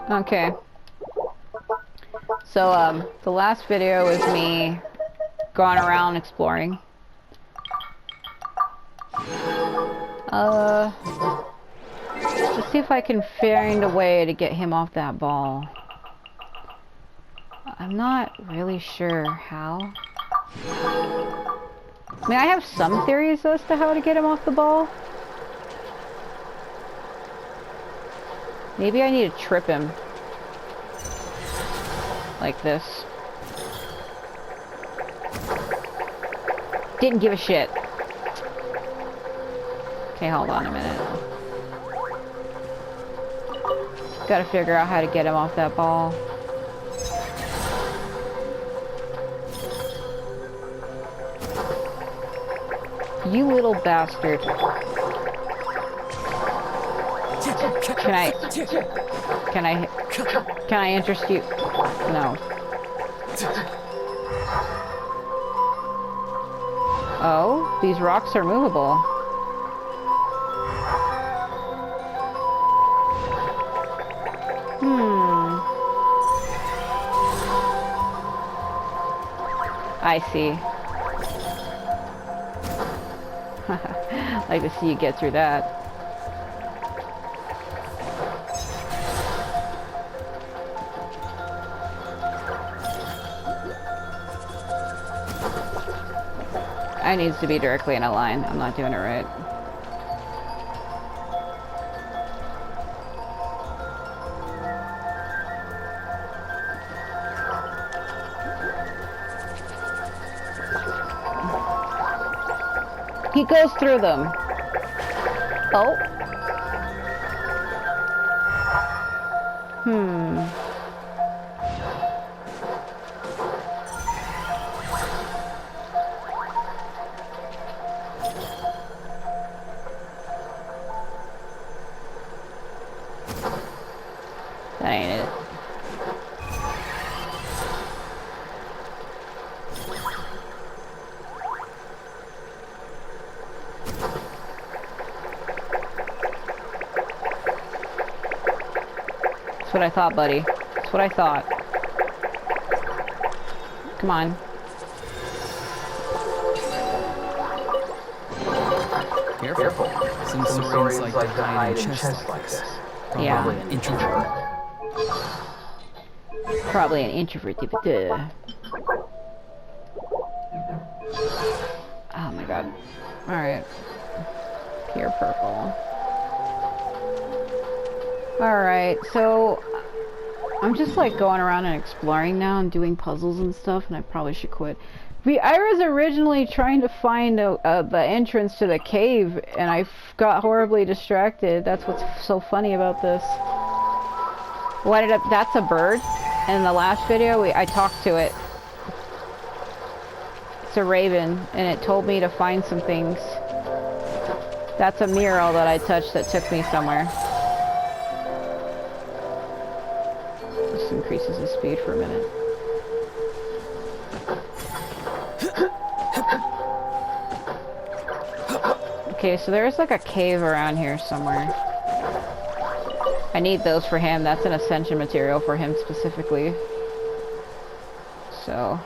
Okay. So, the last video was me going around exploring. Let's see if I can find a way to get him off that ball. I'm not really sure how. I mean, I have some theories as to how to get him off the ball. Maybe I need to trip him. Like this. Didn't give a shit. Okay, hold on a minute. Gotta figure out how to get him off that ball. You little bastard. Can I interest you? No. Oh, these rocks are movable. I see. Like to see you get through that. I needs to be directly in a line. I'm not doing it right. He goes through them. Oh. That ain't it. That's what I thought, buddy. That's what I thought. Come on. Careful. Some saurians like to hide in chests like this. Yeah. Probably an introvert. Probably an introvert. Oh my god. Alright. Pure purple. Alright, so I'm just like going around and exploring now and doing puzzles and stuff, and I probably should quit. I was originally trying to find the entrance to the cave, and I got horribly distracted. That's what's so funny about this. That's a bird. In the last video, I talked to it. It's a raven, and it told me to find some things. That's a mural that I touched that took me somewhere. This increases the speed for a minute. Okay, so there's like a cave around here somewhere. I need those for him. That's an ascension material for him specifically. So.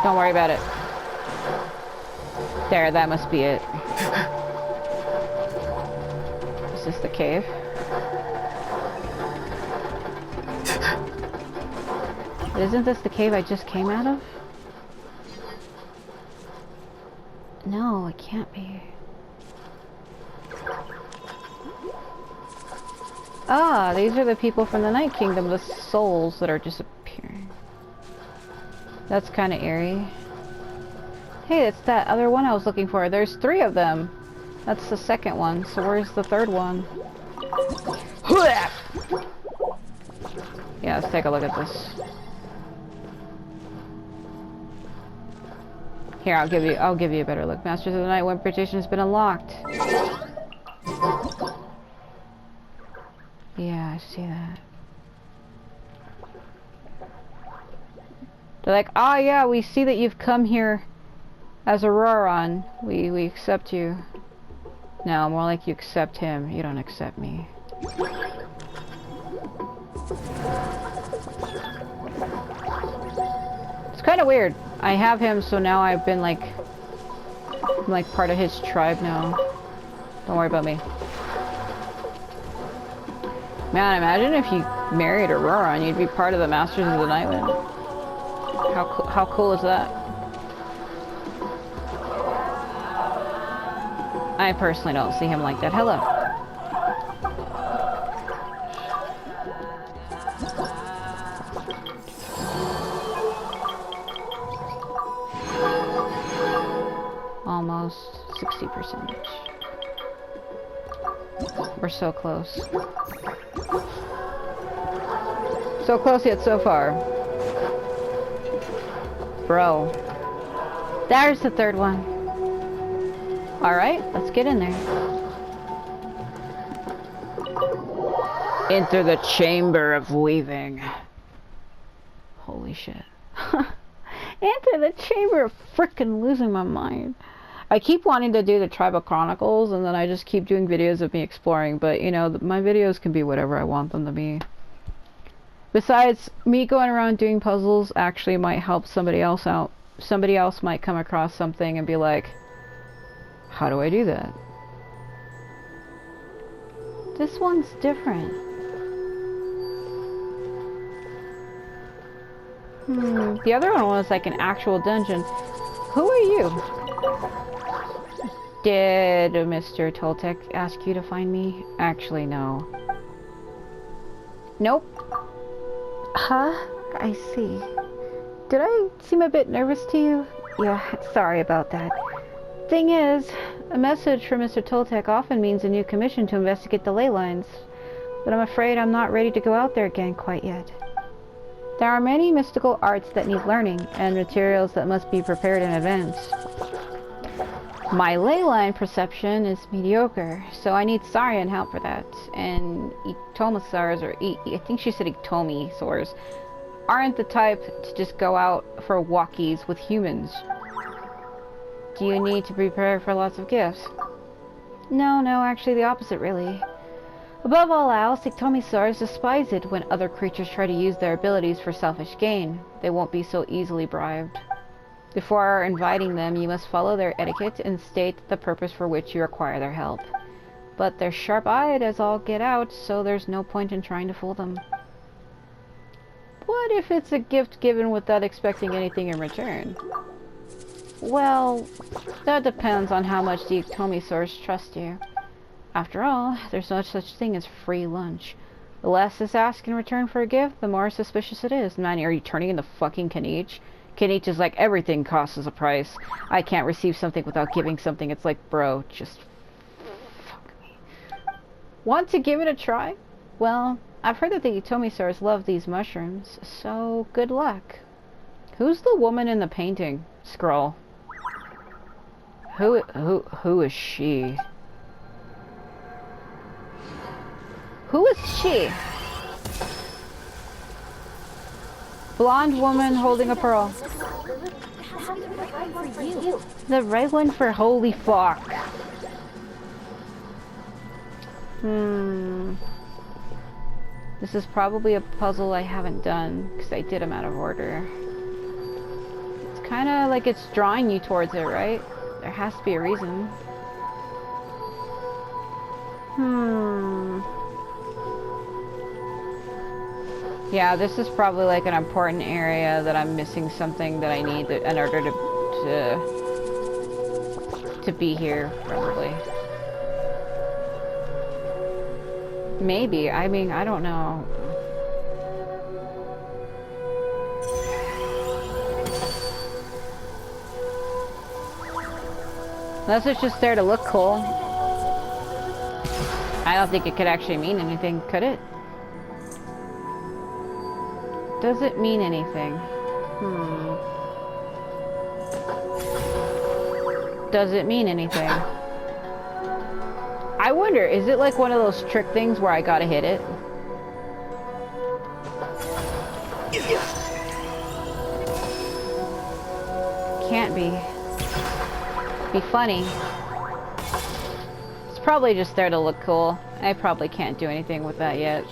Don't worry about it. There, that must be it. Is this the cave? But isn't this the cave I just came out of? No, it can't be. Ah, these are the people from the Night Kingdom, the souls that are disappearing. That's kind of eerie. Hey, it's that other one I was looking for. There's 3 of them. That's the second one. So where's the third one? Yeah, let's take a look at this. Here, I'll give you a better look. Masters of the Night, one petition has been unlocked. Yeah, I see that. They're like, oh yeah, we see that you've come here as a Roron. We accept you. No, more like you accept him. You don't accept me. It's kind of weird. I have him, so now I've been like... I'm like part of his tribe now. Don't worry about me. Man, imagine if you married a Roron, you'd be part of the Masters of the Nightwind. How cool is that? I personally don't see him like that. Hello. Almost 60%. We're so close. So close yet so far. Bro. There's the third one. Alright, let's get in there. Enter the Chamber of Weaving. Holy shit. Enter the Chamber of frickin' losing my mind. I keep wanting to do the Tribal Chronicles, and then I just keep doing videos of me exploring, but you know, my videos can be whatever I want them to be. Besides, me going around doing puzzles actually might help somebody else out. Somebody else might come across something and be like, how do I do that? This one's different. The other one was like an actual dungeon. Who are you? Did Mr. Toltec ask you to find me? Actually, no. Nope. Huh? I see. Did I seem a bit nervous to you? Yeah, sorry about that. Thing is, a message from Mr. Toltec often means a new commission to investigate the ley lines. But I'm afraid I'm not ready to go out there again quite yet. There are many mystical arts that need learning, and materials that must be prepared in advance. My ley line perception is mediocre, so I need Sarian help for that. And Itomisars, or I think she said Itomisars, aren't the type to just go out for walkies with humans. Do you need to prepare for lots of gifts? No, actually the opposite, really. Above all else, Itomisars despise it when other creatures try to use their abilities for selfish gain. They won't be so easily bribed. Before inviting them, you must follow their etiquette and state the purpose for which you require their help. But they're sharp-eyed as all get out, so there's no point in trying to fool them. What if it's a gift given without expecting anything in return? Well, that depends on how much the Itomisars trust you. After all, there's no such thing as free lunch. The less is asked in return for a gift, the more suspicious it is. Man, are you turning into fucking Kanich? Kanich is like, everything costs us a price. I can't receive something without giving something. It's like, bro, just fuck me. Want to give it a try? Well, I've heard that the Itomisars love these mushrooms, so good luck. Who's the woman in the painting? Scroll. Who is she? Who is she? Blonde woman holding a pearl. The right one for holy fuck. This is probably a puzzle I haven't done, because I did them out of order. It's kind of like it's drawing you towards it, right? There has to be a reason. Yeah, this is probably like an important area that I'm missing something that I need in order to be here, probably. Maybe. I mean, I don't know. Unless it's just there to look cool. I don't think it could actually mean anything, could it? Does it mean anything? Does it mean anything? I wonder, is it like one of those trick things where I gotta hit it? can't be. Be funny. It's probably just there to look cool. I probably can't do anything with that yet.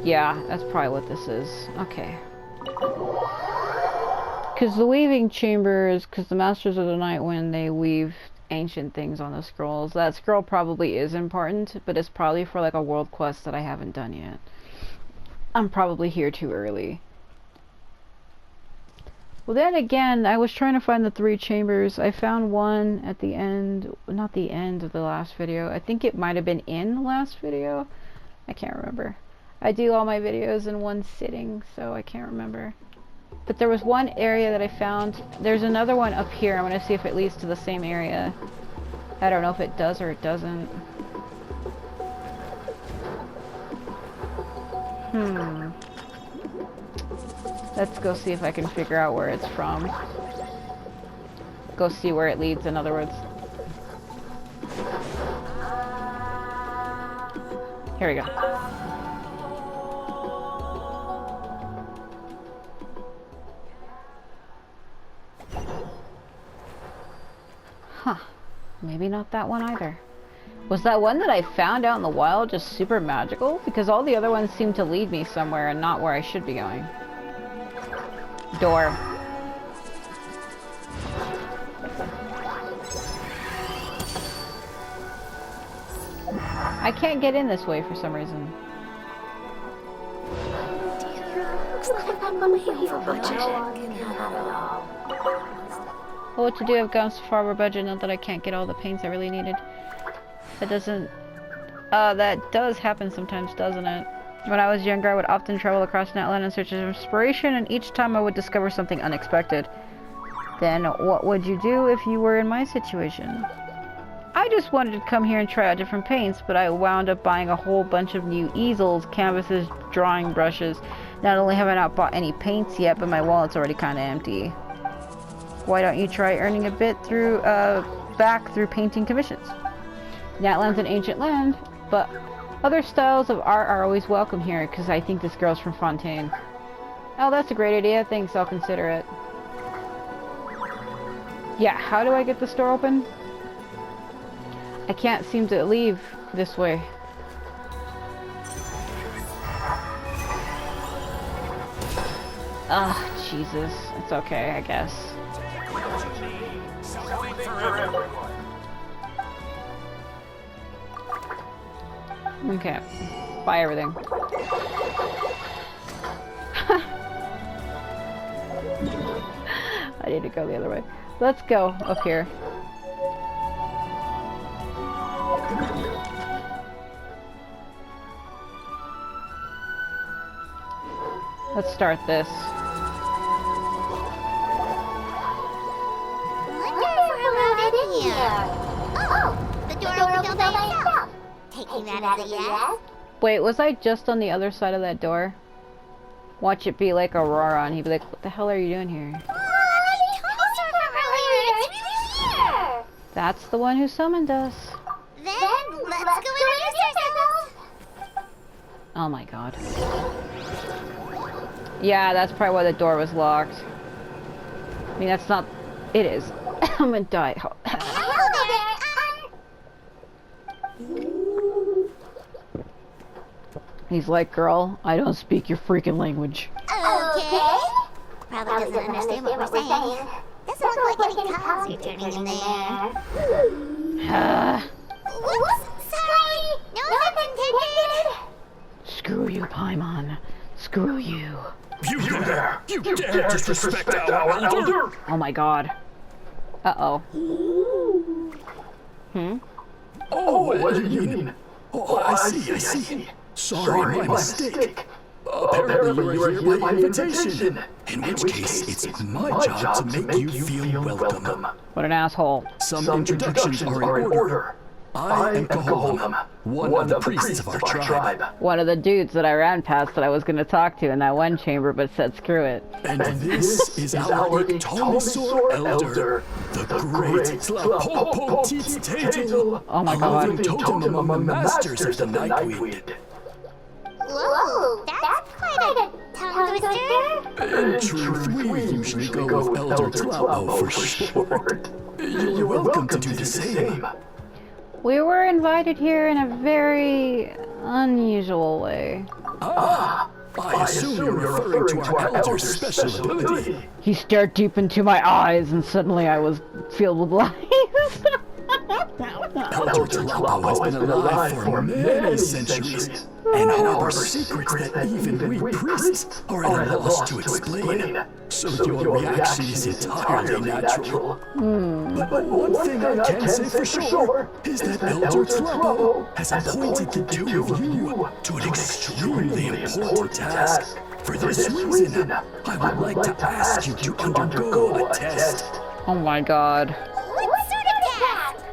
Yeah, that's probably what this is. Okay. Because the weaving chambers, because the Masters of the Night, when they weave ancient things on the scrolls, that scroll probably is important, but it's probably for like a world quest that I haven't done yet. I'm probably here too early. Well, then again, I was trying to find the 3 chambers. I found one at the end, not the end of the last video. I think it might have been in the last video. I can't remember. I do all my videos in one sitting, so I can't remember. But there was one area that I found. There's another one up here. I'm going to see if it leads to the same area. I don't know if it does or it doesn't. Let's go see if I can figure out where it's from. Go see where it leads, in other words. Here we go. Huh. Maybe not that one either. Was that one that I found out in the wild just super magical? Because all the other ones seem to lead me somewhere and not where I should be going. Door. I can't get in this way for some reason. Looks like I'm way over budget. Well, what to do? I've gone so far over budget now that I can't get all the paints I really needed. That doesn't... that does happen sometimes, doesn't it? When I was younger, I would often travel across Netland in search of inspiration, and each time I would discover something unexpected. Then, what would you do if you were in my situation? I just wanted to come here and try out different paints, but I wound up buying a whole bunch of new easels, canvases, drawing brushes. Not only have I not bought any paints yet, but my wallet's already kind of empty. Why don't you try earning a bit through, back through painting commissions? Natland's an ancient land, but other styles of art are always welcome here, because I think this girl's from Fontaine. Oh, that's a great idea. Thanks, I'll consider it. Yeah, how do I get this door open? I can't seem to leave this way. Ugh, Jesus. It's okay, I guess. Okay. Buy everything. I need to go the other way. Let's go up here. Let's start this. The door opened by itself. Taking that as a yes? Wait, was I just on the other side of that door? Watch it be like Aurora, and he'd be like, what the hell are you doing here? I told you from earlier. It's really here. That's the one who summoned us. Then let's go introduce ourselves. Oh my god. Yeah, that's probably why the door was locked. I mean, that's not... It is. I'm gonna die. He's like, girl, I don't speak your freaking language. Okay. Probably doesn't understand what we're saying. Doesn't look like any calls you're turning in there. Whoops, sorry. No offense intended. Screw you, Paimon. Screw you. You there! You dare disrespect our elder! Oh my god. Uh-oh. Hmm? Oh, what do you mean? Oh, I see. Sorry, my mistake. Apparently you are here by invitation. In which case, it's my job to make you feel welcome. What an asshole. Some introductions are in order. I am Caholam, one of the priests of our tribe. One of the dudes that I ran past that I was going to talk to in that one chamber, but said screw it. And this is our Tomisor Elder, the great Slapopotititatel, Oh my god. a living totem among the masters of the Nightwind. Whoa, that's quite a tongue twister. In truth, we usually go with Elder Tlabo for short. You're welcome to do the same. We were invited here in a very unusual way. Ah, I assume you're referring to our Elder's special ability. He stared deep into my eyes, and suddenly I was filled with lies. Elder Tlabo has been alive for many centuries, and harbors secrets that even we priests are at a loss to explain. So your reaction is entirely natural. But one thing I can say for sure is that Elder Tlabo has appointed the two of you to an extremely important task. For this reason, I would like to ask you to undergo a test. Oh my god. What sort of test?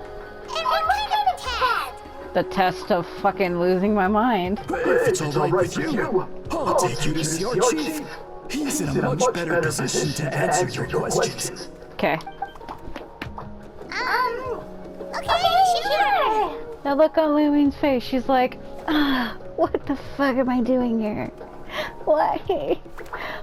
And what kind of test? The test of fucking losing my mind. But if it's alright with you, I'll take you to see our chief. He's in a much better position to answer your questions. Okay. Okay, sure. Now look on Lumine's face. She's like, what the fuck am I doing here? Why?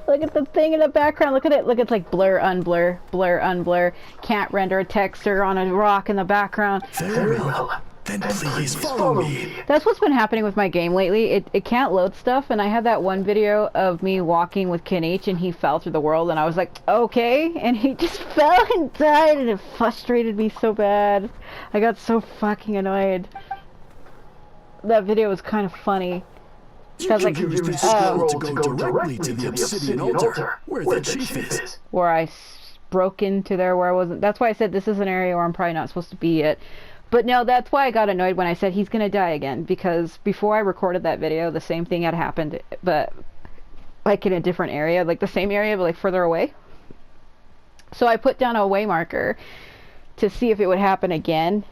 Look at the thing in the background. Look at it. Look, it's like blur, unblur, blur, unblur. Can't render a texture on a rock in the background. Very well. Then please follow me. That's what's been happening with my game lately. It can't load stuff, and I had that one video of me walking with Kinich, and he fell through the world, and I was like, okay, and he just fell and died, and it frustrated me so bad. I got so fucking annoyed. That video was kind of funny. You can use this scroll to go directly to the obsidian altar, where the chief is. Where I broke into there where I wasn't. That's why I said this is an area where I'm probably not supposed to be yet. But no, that's why I got annoyed when I said he's gonna die again, because before I recorded that video, the same thing had happened, but like in a different area, like the same area, but like further away. So I put down a way marker to see if it would happen again,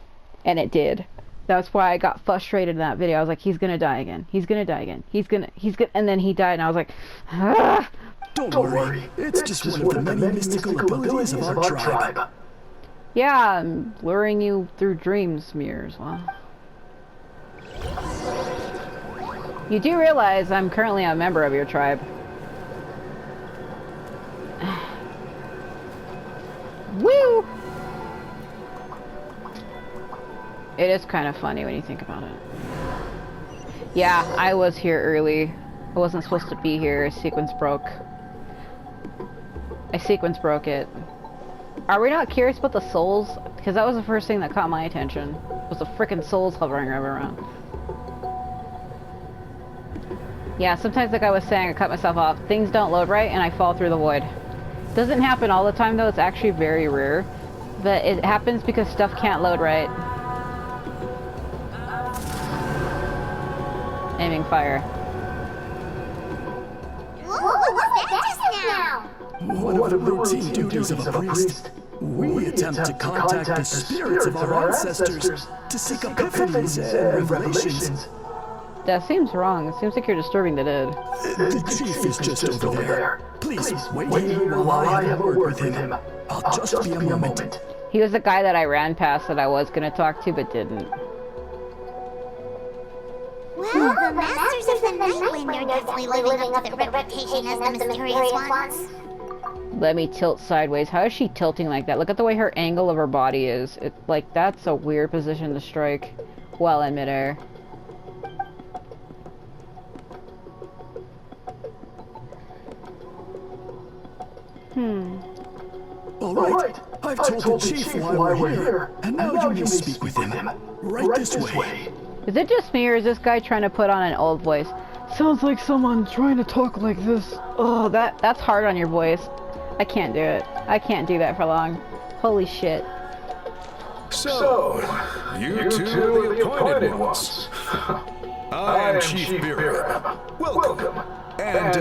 and it did. That's why I got frustrated in that video. I was like, he's gonna die again. He's gonna die again. He's gonna, and then he died, and I was like, ah! Don't worry, it's just one of the many mystical abilities of our tribe. Yeah, I'm luring you through dreams, mirrors. Well, you do realize I'm currently a member of your tribe. Woo! It is kind of funny when you think about it. Yeah, I was here early. I wasn't supposed to be here. Sequence broke. I sequence broke it. Are we not curious about the souls? Because that was the first thing that caught my attention. Was the frickin' souls hovering around. Yeah, sometimes like I was saying, I cut myself off. Things don't load right and I fall through the void. Doesn't happen all the time though, it's actually very rare. But it happens because stuff can't load right. Aiming fire. Whoa, what's that just now? One of the routine duties of a priest. We attempt to contact the spirits of our ancestors to seek epiphanies and revelations. That seems wrong. It seems like you're disturbing the dead. The chief is just over there. Please wait here while I have a word with him. I'll just be a moment. He was the guy that I ran past that I was gonna talk to but didn't. Well, the Masters of the Night Wind are definitely living up to their reputation as the mysterious ones. Let me tilt sideways. How is she tilting like that? Look at the way her angle of her body is. It's like, that's a weird position to strike while in midair. Alright, I've told the chief why we're here, and now you may speak with him. Right this way. Is it just me or is this guy trying to put on an old voice? Sounds like someone trying to talk like this. Oh, that's hard on your voice. I can't do it. I can't do that for long. Holy shit. So, you two are the appointed ones. I am Chief Birab. Welcome. And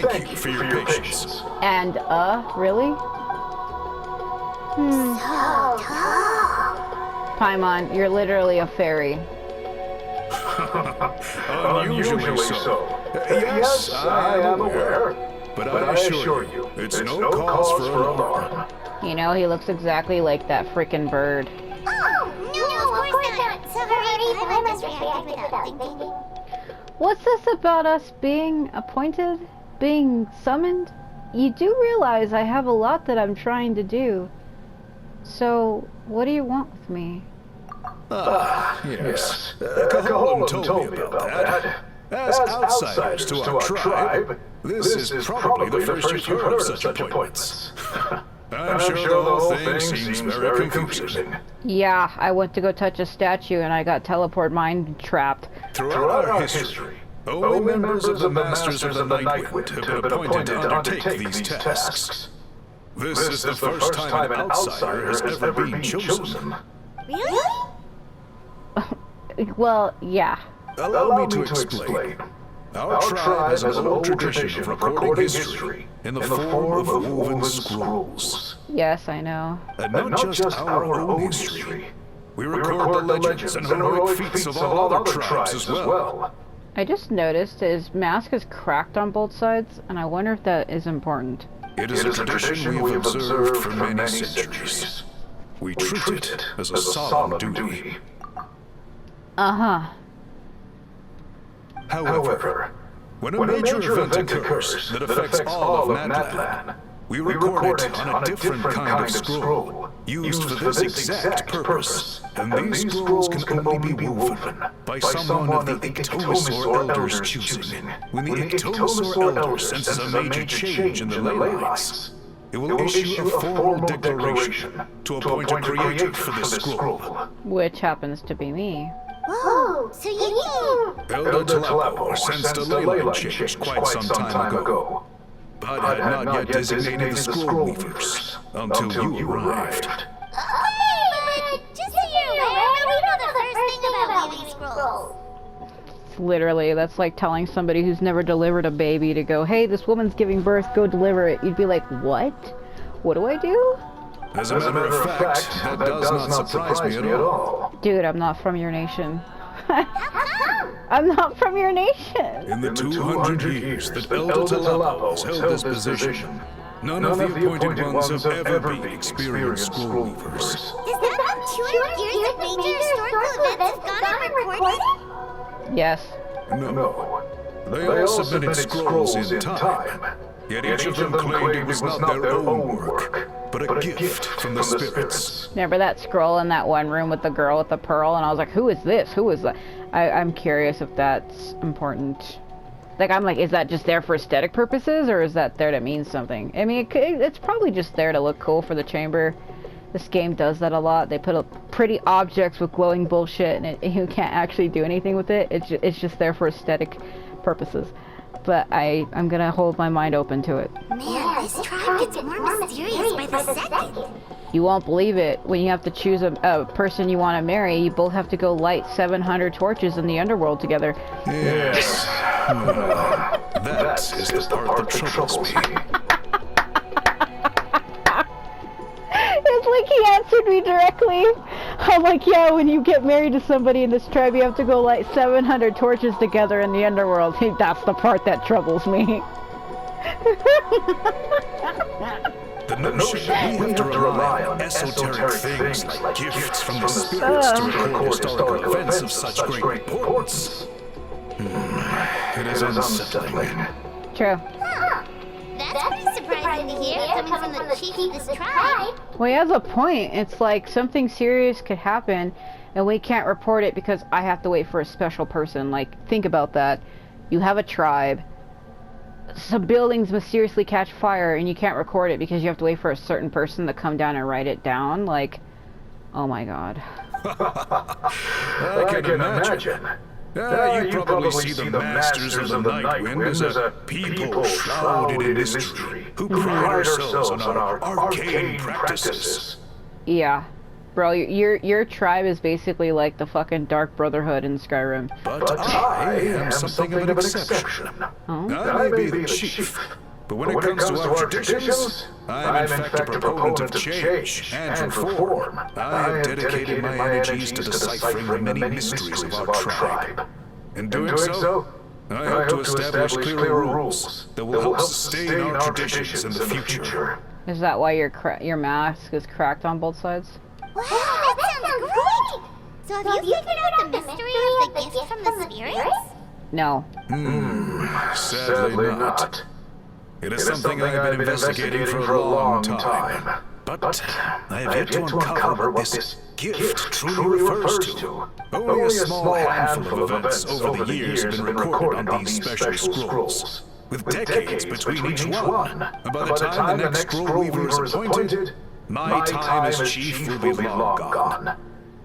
thank you for your patience. And, really? So tall. Paimon, you're literally a fairy. Unusually so. Yes, I am aware. But I assure you, it's no cause for alarm. You know, he looks exactly like that frickin' bird. Oh, no, of course not. Sorry, I just reacted without thinking. What's this about us being appointed? Being summoned? you do realize I have a lot that I'm trying to do. So, what do you want with me? Yes. Caholam told me about that. As outsiders to our tribe, this is probably the first you've heard of such appointments. I'm sure the whole thing seems very confusing. Yeah, I went to go touch a statue and I got teleport mind trapped. Throughout our history, only members of the Masters of the Nightwind have been appointed to undertake these tasks. This is the first time an outsider has ever been chosen. Really? Well, yeah. Allow me to explain. Our tribe has an old tradition of recording history in the form of woven scrolls. Yes, I know. And not just our own history. We record the legends and heroic feats of all other tribes as well. I just noticed his mask is cracked on both sides, and I wonder if that is important. It is a tradition we have observed for many centuries. We treat it as a solemn duty. Uh-huh. However, when a major event occurs that affects all of Natlan, we record it on a different kind of scroll, used for this exact purpose, and these scrolls can only be woven by someone of the Ictomis or Elders' choosing. When the Ictomis or Elder senses a major change in the ley lines, it will issue a formal declaration to appoint a creator for this scroll. Which happens to be me. Whoa, so you mean... Elder Telepo sensed a ley line change quite some time ago, but had not yet designated the scroll weavers until you arrived. Okay, but just so you're aware, I really know the first thing about weaving scrolls. Literally, that's like telling somebody who's never delivered a baby to go, hey, this woman's giving birth, go deliver it. You'd be like, what? What do I do? As a matter of fact, that does not surprise me at all. Dude, I'm not from your nation. How come? I'm not from your nation. In the 200 years that Elder Telepo has held this position, none of the appointed ones have ever been experienced scroll weavers. Does that mean 200 years of major historical events have gone unrecorded? Yes. No. They all submitted scrolls in time, yet each of them claimed it was not their own work, but a gift from the spirits. Remember that scroll in that one room with the girl with the pearl? And I was like, who is this? Who is that? I'm curious if that's important. Like, I'm like, is that just there for aesthetic purposes, or is that there to mean something? I mean, it's probably just there to look cool for the chamber. This game does that a lot. They put up pretty objects with glowing bullshit, and you can't actually do anything with it. It's just there for aesthetic purposes. But I'm gonna hold my mind open to it. Man, this tribe gets more mysterious by the second. You won't believe it. When you have to choose a person you want to marry, you both have to go light 700 torches in the underworld together. Yes. That is the part that troubles me. It's like he answered me directly. I'm like, yeah, when you get married to somebody in this tribe, you have to go light 700 torches together in the underworld. That's the part that troubles me. The notion that we have to rely on esoteric things like gifts from the spirits to record historical events of such great importance. It is unsettling. True. Huh. That's pretty surprising to hear, coming from the chief of this tribe. Well, he has a point. It's like something serious could happen, and we can't report it because I have to wait for a special person. Like, think about that. You have a tribe. Some buildings mysteriously catch fire, and you can't record it because you have to wait for a certain person to come down and write it down. Like, oh my god. I can imagine. You probably see the Masters of the Nightwind as a people shrouded in mystery, who pride ourselves on our arcane practices. Yeah. Bro, your tribe is basically like the fucking Dark Brotherhood in Skyrim. But I am something of an exception. Oh? I may be the chief, but when it comes to our traditions, I am in fact a proponent of change and reform. I have dedicated my energies to deciphering the many mysteries of our tribe. In doing so, I hope to establish clearer rules that will help sustain our traditions in the future. Is that why your mask is cracked on both sides? Wow, that sounds great! So have you figured out the mystery of the gift from the spirits? No. Sadly not. It is something I've been investigating for a long time. But I have yet to uncover what this gift truly refers to. Only a small handful of events over the years have been recorded on these special scrolls, with decades between each one. And by the time the next scroll weaver is appointed, my time as chief will be long gone.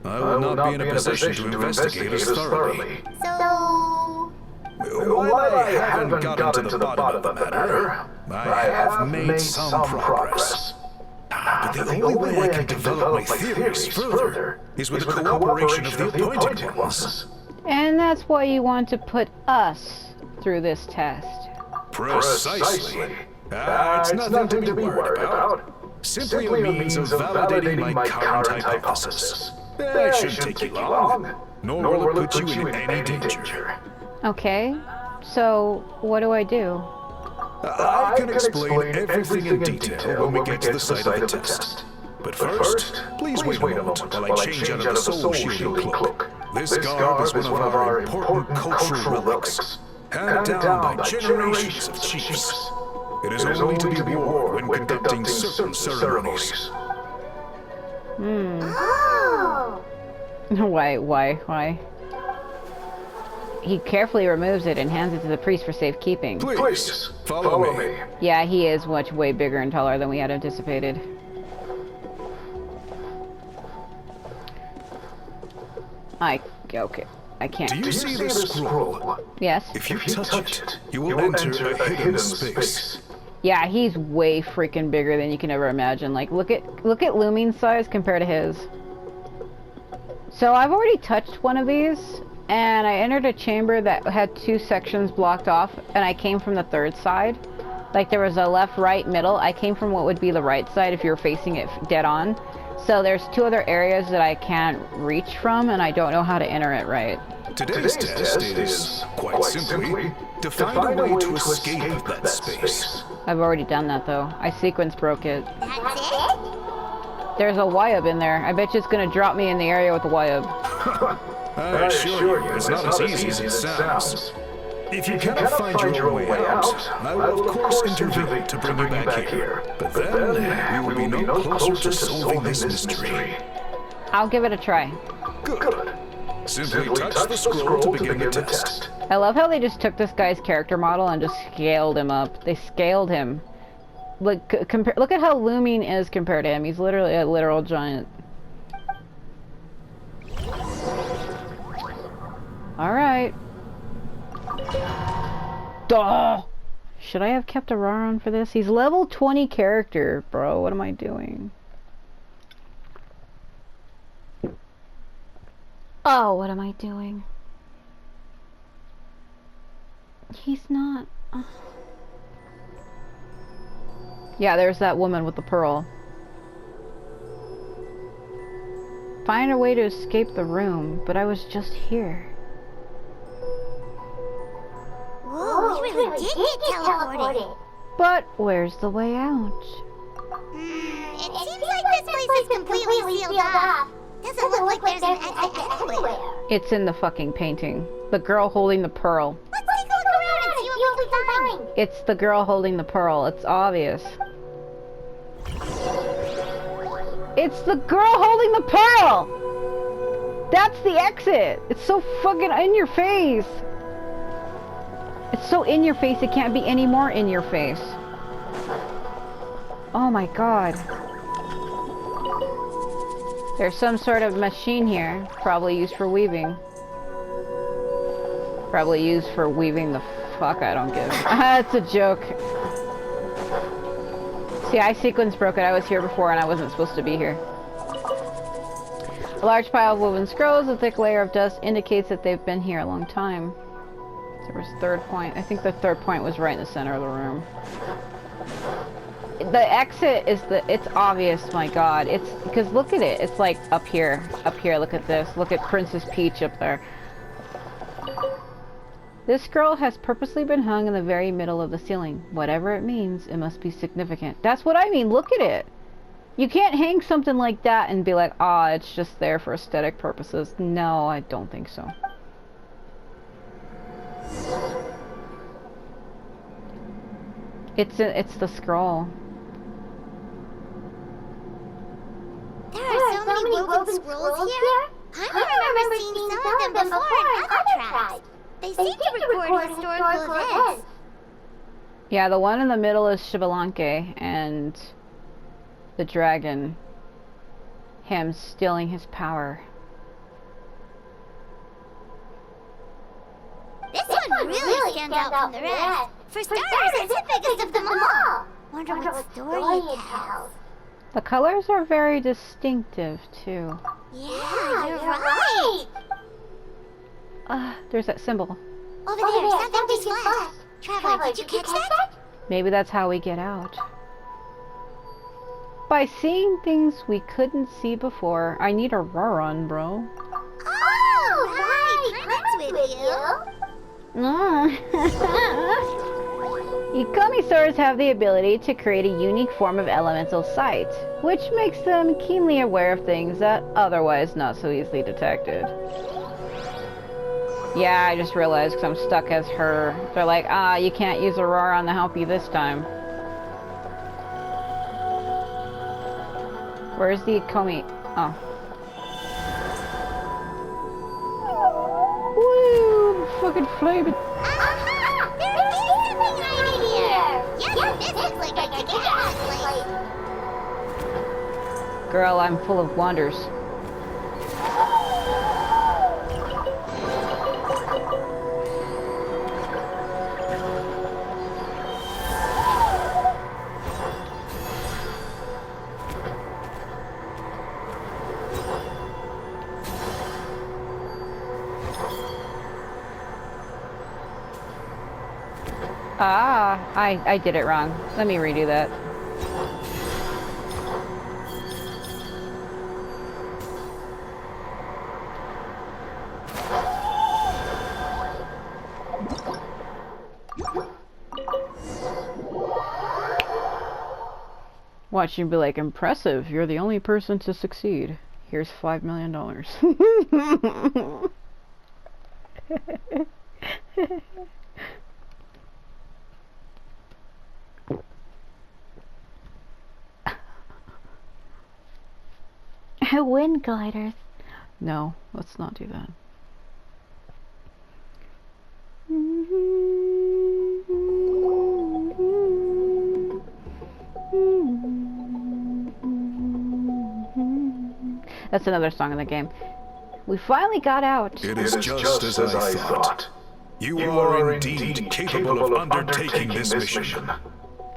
I will not be in a position to investigate as thoroughly. So... While I haven't gotten to the bottom of the matter, I have made some progress. But the only way I can develop my theories further is with the cooperation of the appointed ones. And that's why you want to put us through this test. Precisely. It's nothing to be worried about. Simply a means of validating my current hypothesis. It shouldn't take you long, nor will it put you in any danger. Okay, so what do I do? I can explain everything in detail when we get to the site of the test. But first, please wait a moment while I change out of the soul shielding cloak. This garb is one of our important cultural relics, handed down by generations of chiefs. It is only to be worn when conducting certain ceremonies. Oh! Why? He carefully removes it and hands it to the priest for safekeeping. Please, follow me. Yeah, he is way bigger and taller than we had anticipated. Okay. I can't. Do you see the scroll? Yes. If you touch it, you will enter a hidden space. Yeah, he's way freaking bigger than you can ever imagine. Like, look at Lumine's size compared to his. So I've already touched one of these, and I entered a chamber that had 2 sections blocked off, and I came from the third side. Like, there was a left, right, middle. I came from what would be the right side if you were facing it dead on. So there's 2 other areas that I can't reach from, and I don't know how to enter it right. Today's test is, quite simply, to find a way to escape that space. I've already done that, though. I sequence broke it. That's it? There's a Wyub in there. I bet you it's gonna drop me in the area with the Wyub. I assure you, it's not as easy as it sounds. If you cannot find your own way out, I will of course intervene to bring you back here. But then, we will be no closer to solving this mystery. I'll give it a try. Good. Simply touch the scroll to begin the test. I love how they just took this guy's character model and just scaled him up. They scaled him. Look at how Lumine is compared to him. He's literally a literal giant. Alright. Duh! Should I have kept a Raron for this? He's level 20 character, bro. What am I doing? Oh, what am I doing? He's not... Yeah, there's that woman with the pearl. Find a way to escape the room, but I was just here. Whoa, we really did get teleported. But where's the way out? It seems like this place is completely sealed off. Doesn't look like there's an exit anywhere. It's in the fucking painting. The girl holding the pearl. Let's take a look around and see what we can find. It's the girl holding the pearl. It's obvious. It's the girl holding the pearl! That's the exit! It's so fucking in your face! It's so in your face, it can't be any more in your face. Oh my god. There's some sort of machine here, probably used for weaving. Probably used for weaving the fuck I don't give. That's a joke. See, I sequence broke it. I was here before and I wasn't supposed to be here. A large pile of woven scrolls, a thick layer of dust indicates that they've been here a long time. There was third point. I think the third point was right in the center of the room. The exit is it's obvious, my god. It's, because look at it. It's like up here, look at this. Look at Princess Peach up there. This scroll has purposely been hung in the very middle of the ceiling. Whatever it means, it must be significant. That's what I mean, look at it! You can't hang something like that and be like, ah, it's just there for aesthetic purposes. No, I don't think so. It's the scroll. There are so many woven scrolls here. I remember seeing some of them before in other tribes. They seem to record historical events. Yeah, the one in the middle is Shibalanke and the dragon. Him stealing his power. This one really stands out from the rest. For starters, it's the biggest of them all. Wonder what story it tells. The colors are very distinctive too. Yeah, you're right. There's that symbol. Over there, something just flashed. Traveler, did you catch that? Maybe that's how we get out. By seeing things we couldn't see before. I need a Roron, bro. Oh, right. Planet's with you. Econosaurs have the ability to create a unique form of elemental sight, which makes them keenly aware of things that otherwise not so easily detected. Yeah, I just realized because I'm stuck as her. They're like, you can't use Auroron to help you this time. Where's the Komi? Oh. Woo! Fucking flaming. Aha! There is something hiding here! Yes, this looks like a kick-ass place. Girl, I'm full of wonders. I did it wrong. Let me redo that. Watch you be like, impressive, you're the only person to succeed. Here's $5 million. Wind gliders. No, let's not do that. That's another song in the game. We finally got out. It is just as I thought. You are indeed capable of undertaking this mission.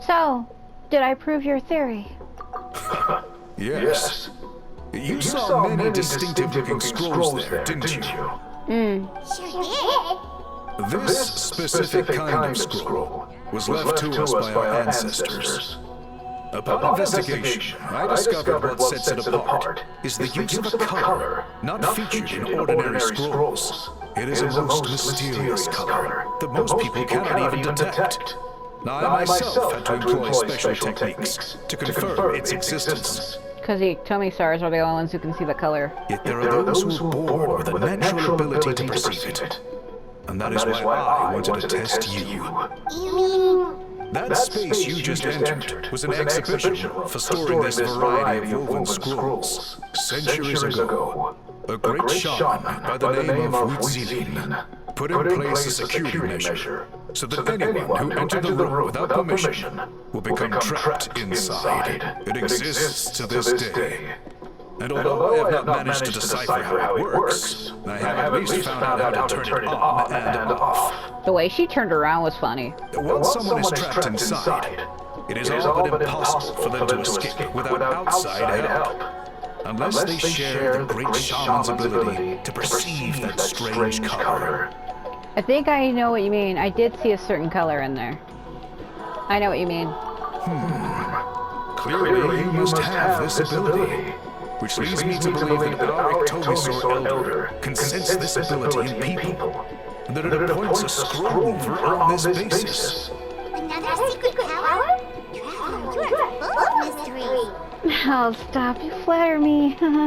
So, did I prove your theory? Yes. You saw many distinctive-looking scrolls there, didn't you? Sure did. This specific kind of scroll was left to us by our ancestors. Upon investigation, I discovered what sets it apart is the use of a color not featured in ordinary scrolls. It is a most mysterious color that most people cannot even detect. Now, I myself had to employ special techniques to confirm its existence. Because the Tomisaurs are the only ones who can see the color. Yet there are those who are born with a natural ability to perceive it. And that is why I wanted to test you. You mean... That space you just entered was an exhibition for storing this variety of woven scrolls. Centuries ago, a great shaman by the name of Wutzilin put in place a security measure so that anyone who entered the room without permission will become trapped inside. It exists to this day. And although I have not managed to decipher how it works, I have at least found out how to turn it on and off. The way she turned around was funny. Once someone is trapped inside, it is all but impossible for them to escape without outside help. Unless they share the great shaman's ability to perceive that strange color. I think I know what you mean. I did see a certain color in there. I know what you mean. Clearly you must have this ability. Which leads me to believe that our Ectomisaur elder can sense this ability in people, and that it appoints a scroll for on this basis. Another secret power? Traveler, you are full of mystery. Oh, stop. You flatter me. Still,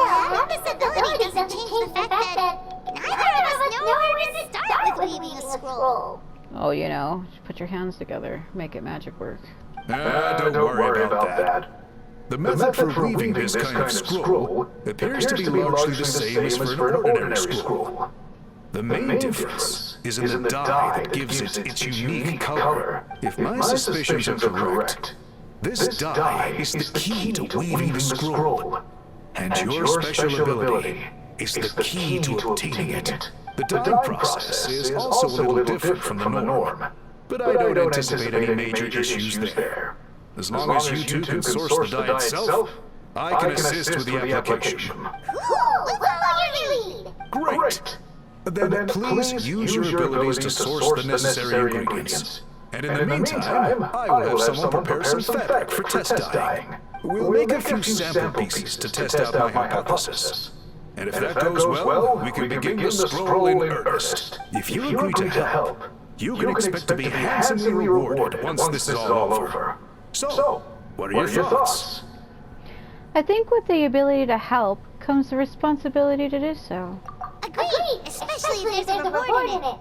having this ability doesn't change the fact that neither of us know where to start with weaving a scroll. Oh, you know, just put your hands together. Make it magic work. Don't worry about that. The method for weaving this kind of scroll appears to be largely the same as for an ordinary scroll. The main difference is in the dye that gives it its unique color. If my suspicions are correct, this dye is the key to weaving the scroll. And your special ability is the key to obtaining it. The dye process is also a little different from the norm, but I don't anticipate any major issues there. As long as you two can source the dye itself, I can assist with the application. Cool! We'll follow your lead! Great! Then please use your abilities to source the necessary ingredients. And in the meantime, I will have someone prepare some fabric for test dyeing. We'll make a few sample pieces to test out my hypothesis. And if that goes well, we can begin the scroll in earnest. If you agree to help, you can expect to be handsomely rewarded once this is all over. So, what are your thoughts? I think with the ability to help comes the responsibility to do so. Agreed! Especially if there's a reward in it.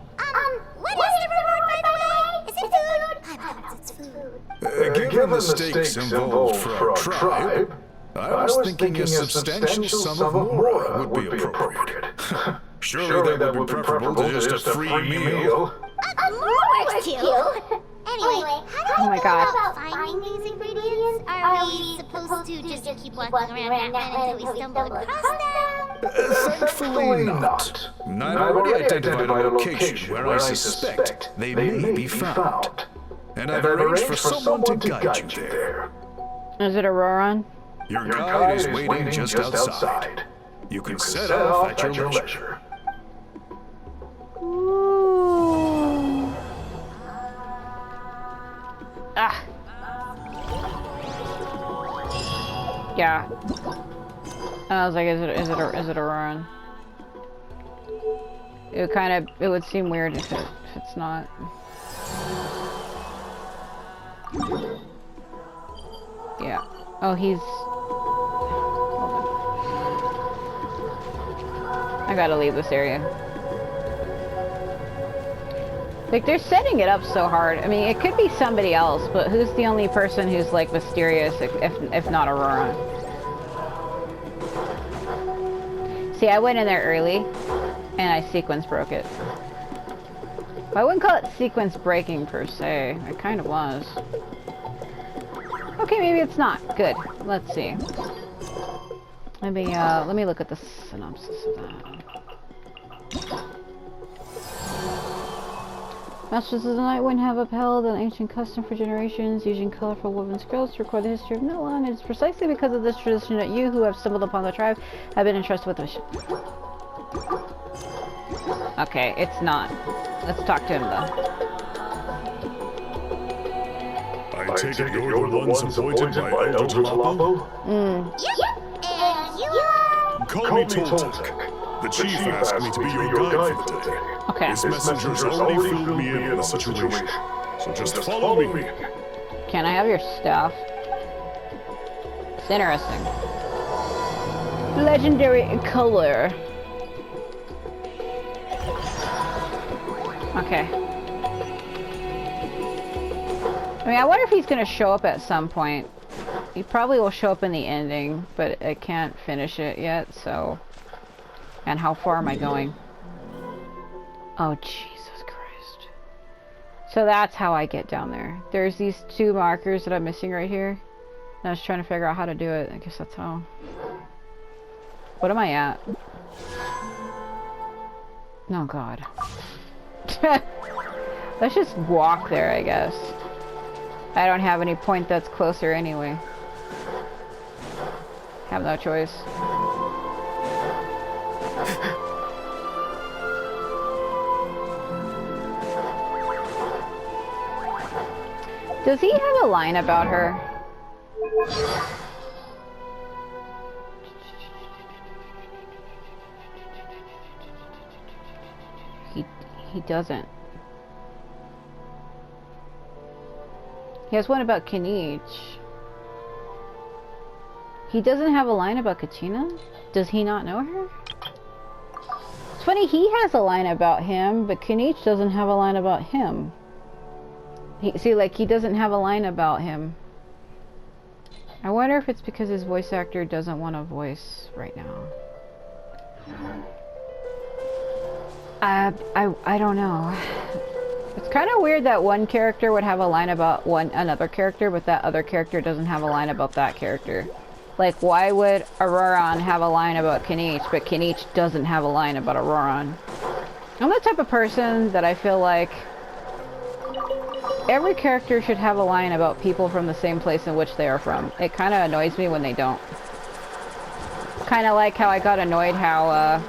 What is the reward, by the way? Is it food? I promise it's food. Given the stakes involved for our tribe, I was thinking a substantial sum of mora would be appropriate. Surely that would be preferable to just a free meal. More work too! Anyway, how do Oh we my go God. about finding these ingredients? Are we supposed to just keep walking around Batman until we stumble across them? Thankfully not. I've already identified a location where I suspect they may be found. And I've arranged for someone to guide you there. Is it a Roron? Your guide is waiting just outside. You can set off at your leisure. Ooh. Ah. Yeah. I was like, is it a Roron? It would seem weird if it's not. Yeah. Oh, he's... I gotta leave this area. Like, they're setting it up so hard. I mean, it could be somebody else, but who's the only person who's, like, mysterious, if not Aurora? See, I went in there early, and I sequence broke it. I wouldn't call it sequence breaking, per se. It kind of was. Okay, maybe it's not. Good. Let's see. Let me look at the synopsis of that. Masters of the Night Wind have upheld an ancient custom for generations, using colorful woven scrolls to record the history of Midland. It is precisely because of this tradition that you, who have stumbled upon the tribe, have been entrusted with the mission. Okay, it's not. Let's talk to him, though. I take it you're the ones appointed by Elder Talapo? Yep. And you are... Call me Toltec. The chief asked me to be your guide for the day. Okay. His messengers already filled me in on the situation. So just follow me. Can I have your stuff? It's interesting. Legendary color. Okay. I mean, I wonder if he's gonna show up at some point. He probably will show up in the ending, but I can't finish it yet, so... And how far am I going? Oh, Jesus Christ. So that's how I get down there. There's these two markers that I'm missing right here. And I was trying to figure out how to do it. I guess that's how. What am I at? Oh, God. Let's just walk there, I guess. I don't have any point that's closer anyway. Have no choice. Does he have a line about her? He doesn't. He has one about Kinich. He doesn't have a line about Katina? Does he not know her? It's funny, he has a line about him, but Kinich doesn't have a line about him. See, like, he doesn't have a line about him. I wonder if it's because his voice actor doesn't want a voice right now. I don't know. It's kind of weird that one character would have a line about another character, but that other character doesn't have a line about that character. Like, why would Auroron have a line about Kinich, but Kinich doesn't have a line about Auroron? I'm the type of person that I feel like every character should have a line about people from the same place in which they are from. It kind of annoys me when they don't. Kind of like how I got annoyed how,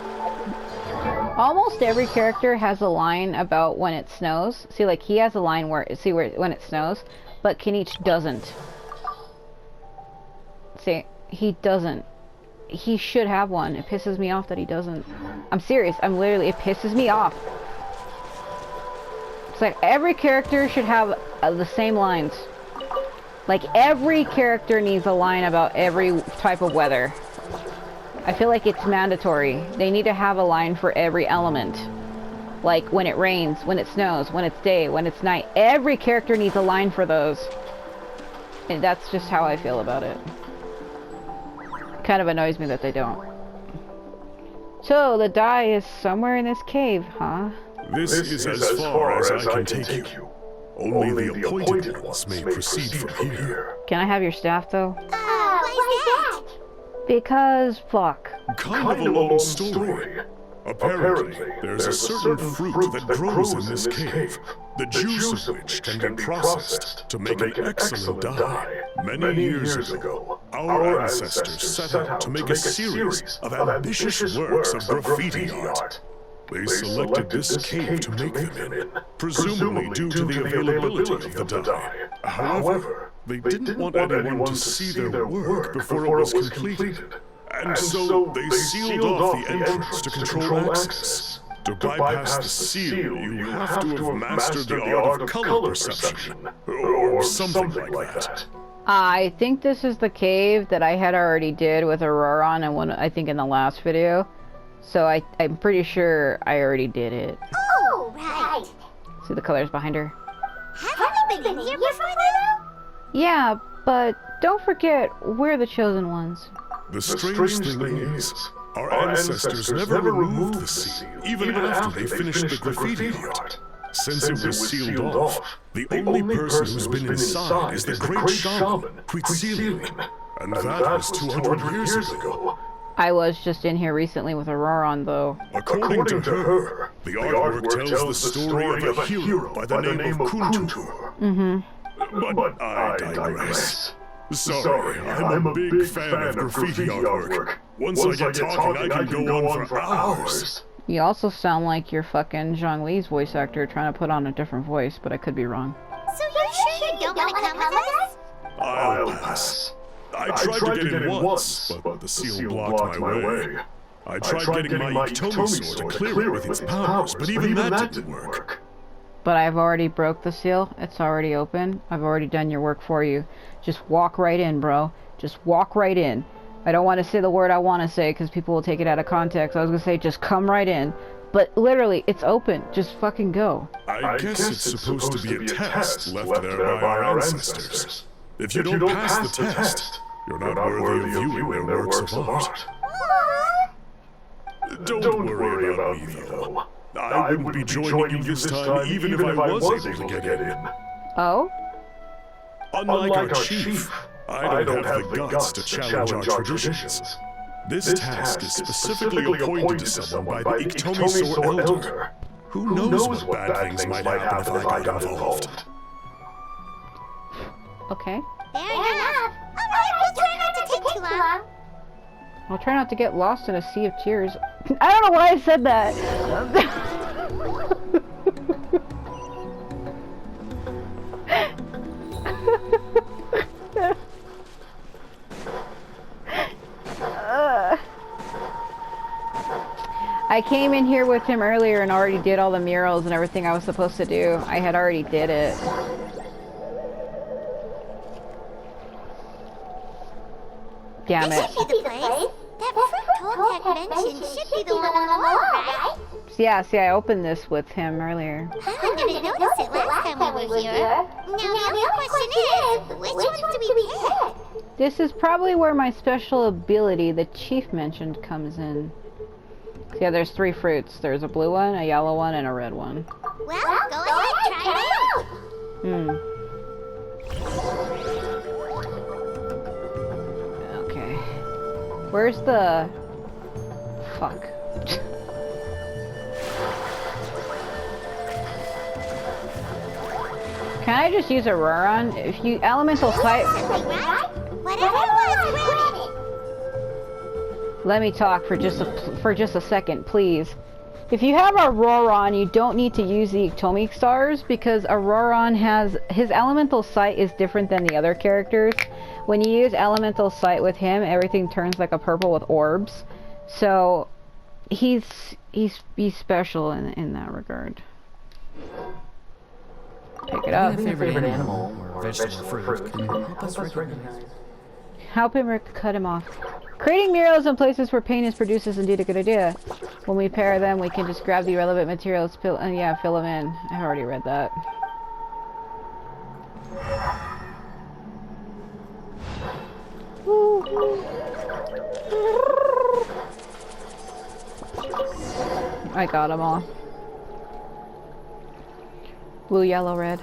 almost every character has a line about when it snows. See, like, he has a line when it snows, but Kinich doesn't. See, he doesn't. He should have one. It pisses me off that he doesn't. I'm serious. It pisses me off. It's like every character should have the same lines. Like, every character needs a line about every type of weather. I feel like it's mandatory. They need to have a line for every element. Like, when it rains, when it snows, when it's day, when it's night. Every character needs a line for those. And that's just how I feel about it. Kind of annoys me that they don't. So, the die is somewhere in this cave, huh? This is as far as I can take you. Only the appointed ones may proceed from here. Can I have your staff, though? Why is that? Because, fuck. Kind of a long story. Apparently, there's a certain fruit that grows in this cave, the juice of which can be processed to make an excellent dye. Many years ago, our ancestors set out to make a series of ambitious works of graffiti art. They selected this cave to make them in, presumably due to the availability of the dye. However, they didn't want anyone to see their work before it was completed. And so they sealed off the entrance to control access. To bypass the seal, you have to have mastered the art of color perception, or something like that. I think this is the cave that I had already did with Auroron and one, I think, in the last video. So I'm pretty sure I already did it. Oh, right. See the colors behind her? Haven't we been in here before, though? Yeah, but don't forget, we're the chosen ones. The strange thing is, our ancestors never removed the seal, even after they finished the graffiti art. Since it was sealed off, the only person who's been inside is the great shaman, Quetzalcoatl, and that was 200 years ago. I was just in here recently with Auroron, though. According to her, the artwork tells the story of a hero by the name of Kuntur. Mm-hmm. But I digress. Sorry, I'm a big fan of graffiti artwork. Once I get talking, I can go on for hours. You also sound like you're fucking Zhongli's voice actor trying to put on a different voice, but I could be wrong. So you're sure you don't want to come with us? I'll pass. I tried to get in once, but the seal blocked my way. I tried getting my Iktomi sword to clear it with its powers, but even that didn't work. But I've already broke the seal. It's already open. I've already done your work for you. Just walk right in, bro. Just walk right in. I don't want to say the word I want to say because people will take it out of context. I was going to say just come right in. But literally, it's open. Just fucking go. I guess it's supposed to be a test left there by our ancestors. If you don't pass the test, you're not worthy of viewing their works of art. Don't worry about me, though. I wouldn't be joining you this time even if I was able to get in. Oh? Unlike our chief, I don't have the guts to challenge our traditions. This task is specifically appointed to someone by the Iktomi Sword Elder. Who knows what bad things might happen if I got involved? Okay. Fair enough. Alright, we'll try not to take too long. I'll try not to get lost in a sea of tears. I don't know why I said that. I came in here with him earlier and already did all the murals and everything I was supposed to do. I had already did it. Damn it. This should be the place. That fruit Toltec mentioned should be the one on the wall, right? Yeah, see, I opened this with him earlier. I didn't notice it last time we were here. Now the other question is, which ones do we pick? This is probably where my special ability, the chief mentioned, comes in. Yeah, there's 3 fruits. There's a blue one, a yellow one, and a red one. Well, go ahead, try it out. Okay. Where's the... Fuck. Can I just use a Roron? If you elemental sight... Right? Whatever it was, ready. Let me talk for just a second, please. If you have a Roron, you don't need to use the Atomic Stars because a Roron has... His elemental sight is different than the other characters. When you use elemental sight with him, everything turns like a purple with orbs. So he's special in that regard. Pick it up. A favorite animal or vegetable or fruit can help us recognize. Help him cut him off. Creating murals in places where paint is produced is indeed a good idea. When we pair them, we can just grab the relevant materials, fill them in. I already read that. I got them all. Blue, yellow, red.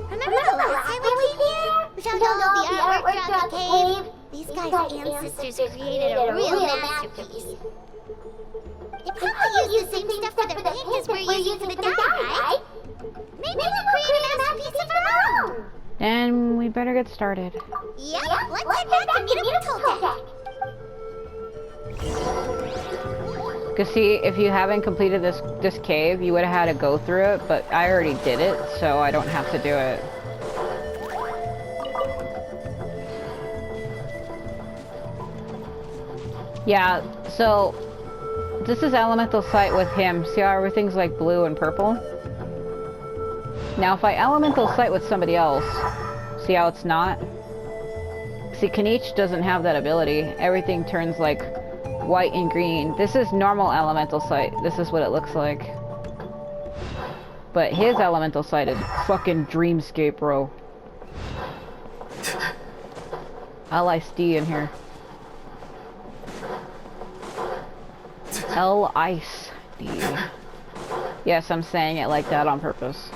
Remember the last time we came here? We found all the artwork throughout the cave. These guys' ancestors created a real masterpiece. They probably use the same stuff for their paint as we're using for the dye, right? Maybe we'll create a masterpiece of our own. And we better get started. Yep, let's head back to meet up with Toltec. Cause see, if you haven't completed this cave, you would have had to go through it, but I already did it, so I don't have to do it. Yeah, so this is elemental sight with him. See how everything's like blue and purple? Now if I elemental sight with somebody else, see how it's not? See, Kanich doesn't have that ability. Everything turns like white and green. This is normal elemental sight. This is what it looks like. But his elemental sight is fucking dreamscape, bro. L-I-S-D in here. L-I-S-D. Yes, I'm saying it like that on purpose.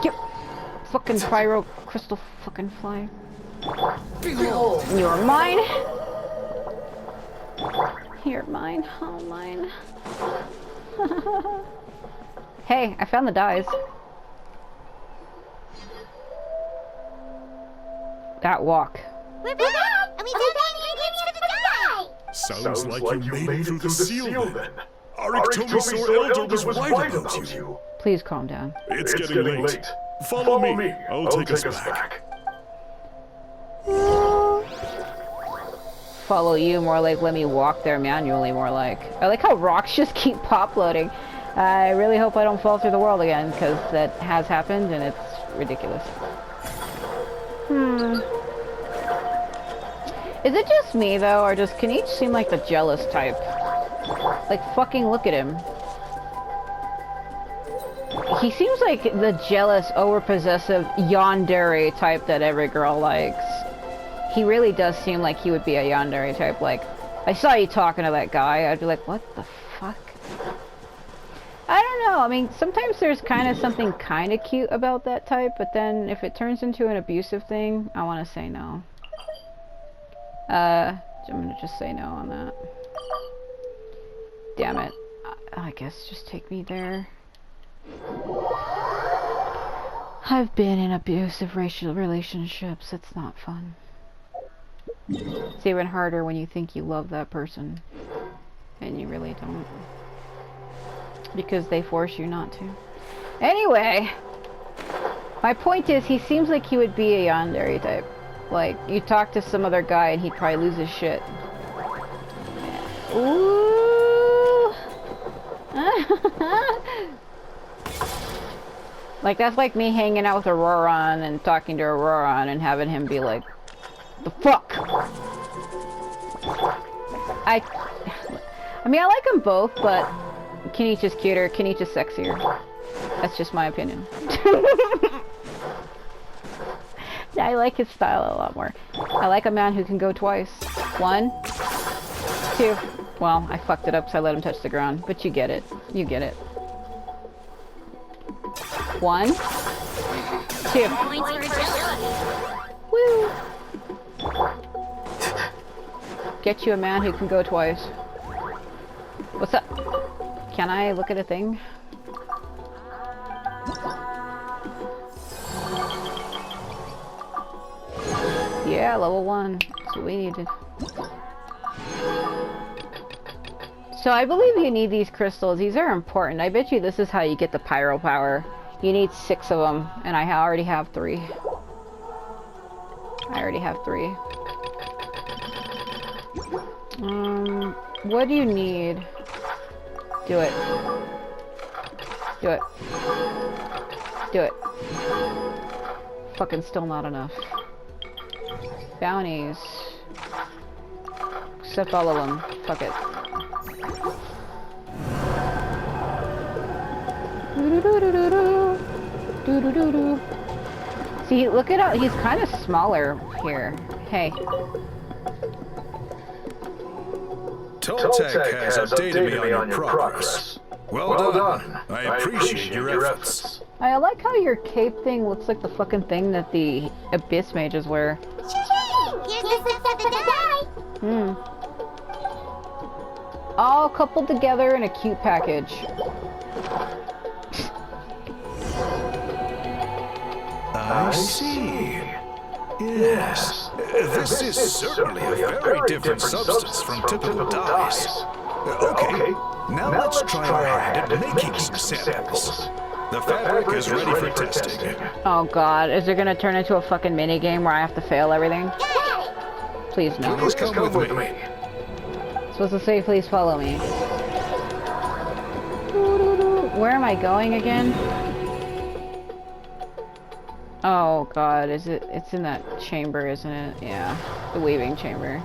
Yep. Fucking pyro crystal fucking fly. Behold! You're mine. You're mine. Oh, mine. Hey, I found the dyes. That walk. We're back! And we found the ingredients for the dye! Sounds like you made it through the seal then. Our Ictomisaur Elder was right about you. Please calm down. It's getting late. Follow me. I'll take us back. Follow you, more like let me walk there manually, more like. I like how rocks just keep pop loading. I really hope I don't fall through the world again, because that has happened and it's ridiculous. Is it just me though, or does Kanich seem like the jealous type? Like fucking look at him. He seems like the jealous, overpossessive yandere type that every girl likes. He really does seem like he would be a yandere type. Like, I saw you talking to that guy, I'd be like, what the fuck? I don't know, I mean, sometimes there's kind of something kind of cute about that type, but then if it turns into an abusive thing, I want to say no. I'm gonna just say no on that. Damn it. I guess just take me there. I've been in abusive racial relationships. It's not fun. It's even harder when you think you love that person and you really don't. Because they force you not to. Anyway, my point is he seems like he would be a yandere type. Like, you talk to some other guy and he'd probably lose his shit. Ooh! Like, that's like me hanging out with Auroron and talking to Auroron and having him be like, the fuck? I mean, I like them both, but Kenichi's cuter, Kenichi's sexier. That's just my opinion. I like his style a lot more. I like a man who can go twice. 1, 2. Well, I fucked it up so I let him touch the ground, but you get it. You get it. 1, 2. Woo! Get you a man who can go twice. What's up? Can I look at a thing? Yeah, level 1. That's what we needed. So I believe you need these crystals. These are important. I bet you this is how you get the pyro power. You need 6 of them, and I already have 3. I already have 3. What do you need? Do it. Do it. Do it. Fucking still not enough. Bounties. Except all of them. Fuck it. See, look at how he's kind of smaller here. Hey. Toltec has updated me on your progress. Well done. I appreciate your efforts. I like how your cape thing looks like the fucking thing that the Abyss mages wear. Here's the stuff for the die. All coupled together in a cute package. I see. Yes. This is certainly a very different substance from typical dyes. Okay, now let's try our hand at making some samples. The fabric is ready for testing. Oh god, is it gonna turn into a fucking mini game where I have to fail everything? Please no. Please come with me. Supposed to say please follow me. Where am I going again? Oh god, is it? It's in that chamber, isn't it? Yeah, the weaving chamber.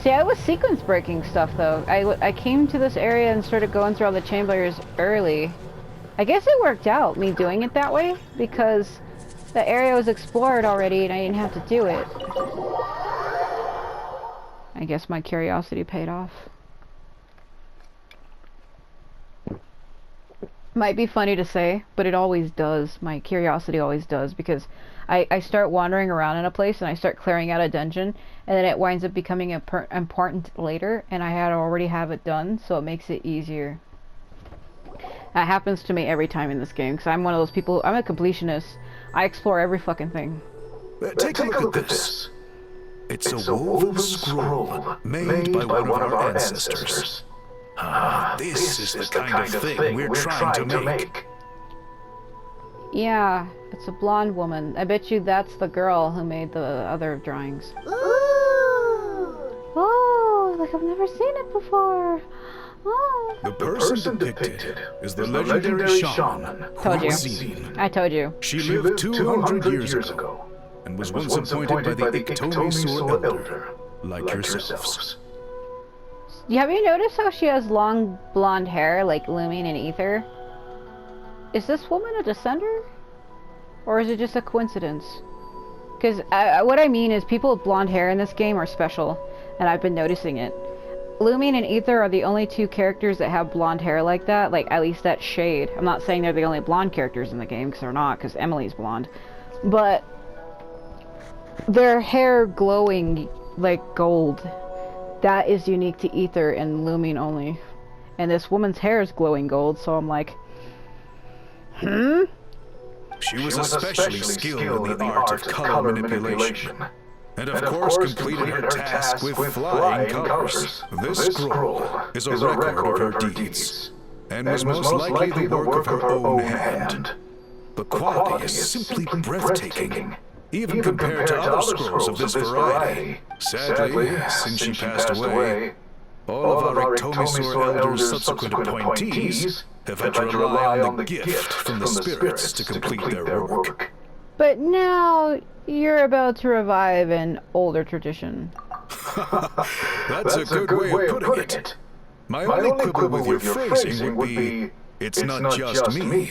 See, I was sequence breaking stuff though. I came to this area and started going through all the chambers early. I guess it worked out, me doing it that way, because the area was explored already and I didn't have to do it. I guess my curiosity paid off. Might be funny to say, but it always does. My curiosity always does, because I start wandering around in a place and I start clearing out a dungeon, and then it winds up becoming important later, and I had already have it done, so it makes it easier. That happens to me every time in this game, because I'm one of those people, I'm a completionist. I explore every fucking thing. Take a look at this. It's a woven scroll made by one of our ancestors. This is the kind of thing we're trying to make. Yeah, it's a blonde woman. I bet you that's the girl who made the other drawings. Ooh. Oh, like I've never seen it before. Oh. The person depicted is the legendary shaman. Told you. I told you. She lived 200 years ago and was once appointed by the Iktomi Elder, like yourselves. Have you noticed how she has long blonde hair like Lumion and Ether? Is this woman a descender? Or is it just a coincidence? Because what I mean is people with blonde hair in this game are special, and I've been noticing it. Lumion and Ether are the only 2 characters that have blonde hair like that, like at least that shade. I'm not saying they're the only blonde characters in the game, because they're not, because Emily's blonde. But their hair glowing like gold. That is unique to Ether and Lumion only. And this woman's hair is glowing gold, so I'm like, She was especially skilled in the art of color manipulation. And of course completed her task with flying colors. This scroll is a record of her deeds, and was most likely the work of her own hand. The quality is simply breathtaking, even compared to other scrolls of this variety. Sadly, since she passed away, all of our Iktomi Elder's subsequent appointees have had to rely on the gift from the spirits to complete their work. but now you're about to revive an older tradition. That's a good way of putting it. My only quibble with your phrasing would be, it's not just me,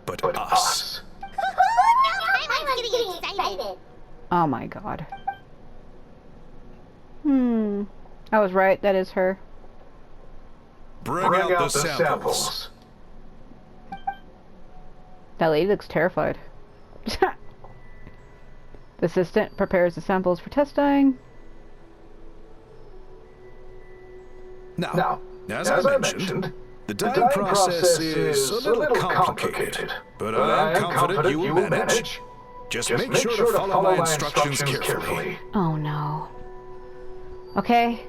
but us. I'm getting excited. Oh my god. I was right, that is her. Bring out the samples. That lady looks terrified. The assistant prepares the samples for testing. Now, as I mentioned, the dyeing process is a little complicated, but I am confident you will manage. Just make sure to follow my instructions carefully. Oh no. Okay.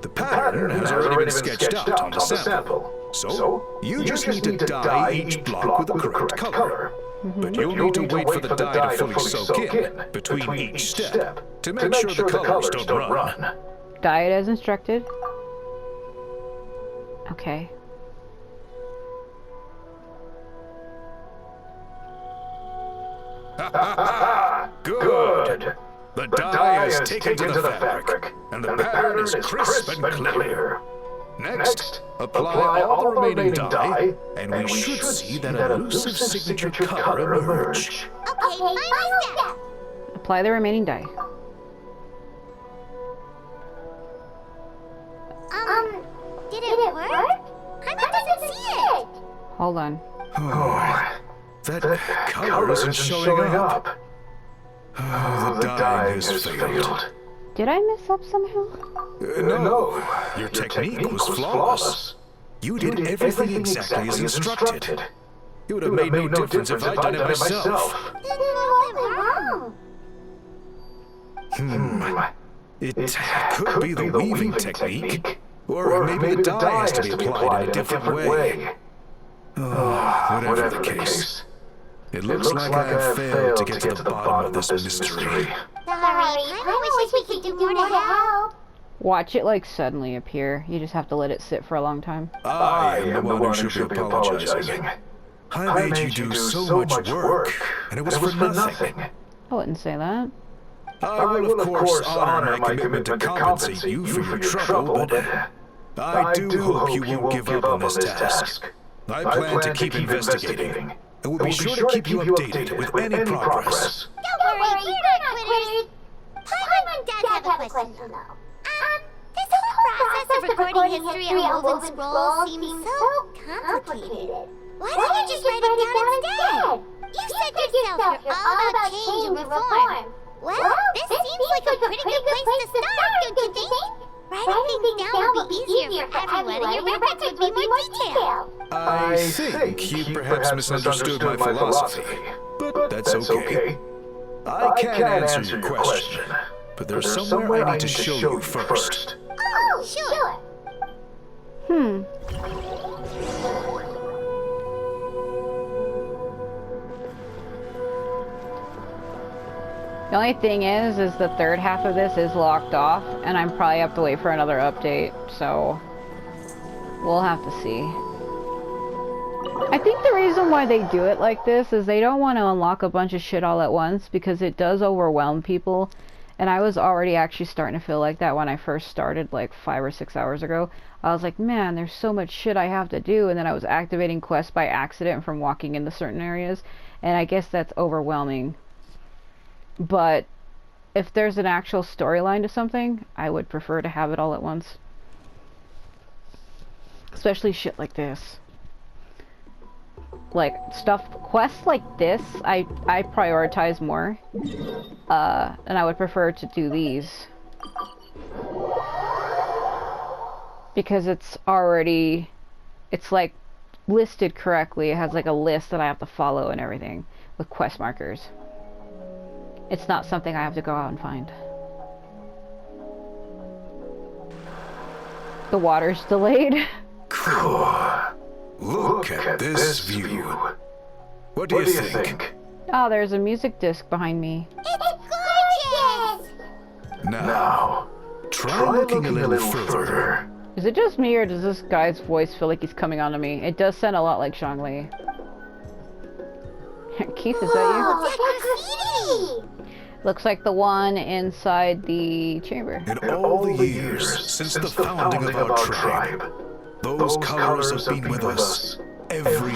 The pattern has already been sketched out on the sample, so you just need to dye each block with the correct color. But you'll need to wait for the dye to fully soak in between each step to make sure the colors don't run. Dye it as instructed. Okay. Good. The dye is taken to the fabric, and the pattern is crisp and clear. Next, apply all the remaining dye, and we should see that elusive signature color emerge. Okay, final step. Apply the remaining dye. Did it work? Paimon doesn't see it. Hold on. Oh, that color isn't showing up. Oh, the dye has failed. Did I mess up somehow? No, your technique was flawless. You did everything exactly as instructed. It would have made no difference if I'd done it myself. Then what went wrong? It could be the weaving technique, or maybe the dye has to be applied in a different way. Oh, whatever the case. It looks like I have failed to get to the bottom of this mystery. Sorry, I wish we could do more to help. Watch it like suddenly appear. You just have to let it sit for a long time. I am the one who should be apologizing. I made you do so much work, and it was for nothing. I wouldn't say that. I will, of course, honor my commitment to compensate you for your trouble, but I do hope you won't give up on this task. I plan to keep investigating, and will be sure to keep you updated with any progress. Don't worry, we're not quitters. Paimon does have a question, though. This whole process of recording history on woven scrolls seems so complicated. Why don't you just write it down instead? You said yourself you're all about change and reform. Well, this seems like a pretty good place to start, don't you think? Writing things down would be easier for everyone, and your records would be more detailed. I think you perhaps misunderstood my philosophy, but that's okay. I can answer your question, but there's somewhere I need to show you first. Oh, sure. The only thing is the third half of this is locked off, and I'm probably have to wait for another update, so we'll have to see. I think the reason why they do it like this is they don't want to unlock a bunch of shit all at once, because it does overwhelm people, and I was already actually starting to feel like that when I first started, like 5 or 6 hours ago. I was like, man, there's so much shit I have to do, and then I was activating quests by accident from walking into certain areas, and I guess that's overwhelming. But if there's an actual storyline to something, I would prefer to have it all at once. Especially shit like this. Like quests like this, I prioritize more. And I would prefer to do these. Because it's like listed correctly. It has like a list that I have to follow and everything with quest markers. It's not something I have to go out and find. The water's delayed. Cool. Look at this view. What do you think? Oh, there's a music disc behind me. It's gorgeous! Now, try looking a little further. Is it just me, or does this guy's voice feel like he's coming onto me? It does sound a lot like Zhongli. Keith, is that you? That graffiti! Looks like the one inside the chamber. In all the years since the founding of our tribe, those colors have been with us every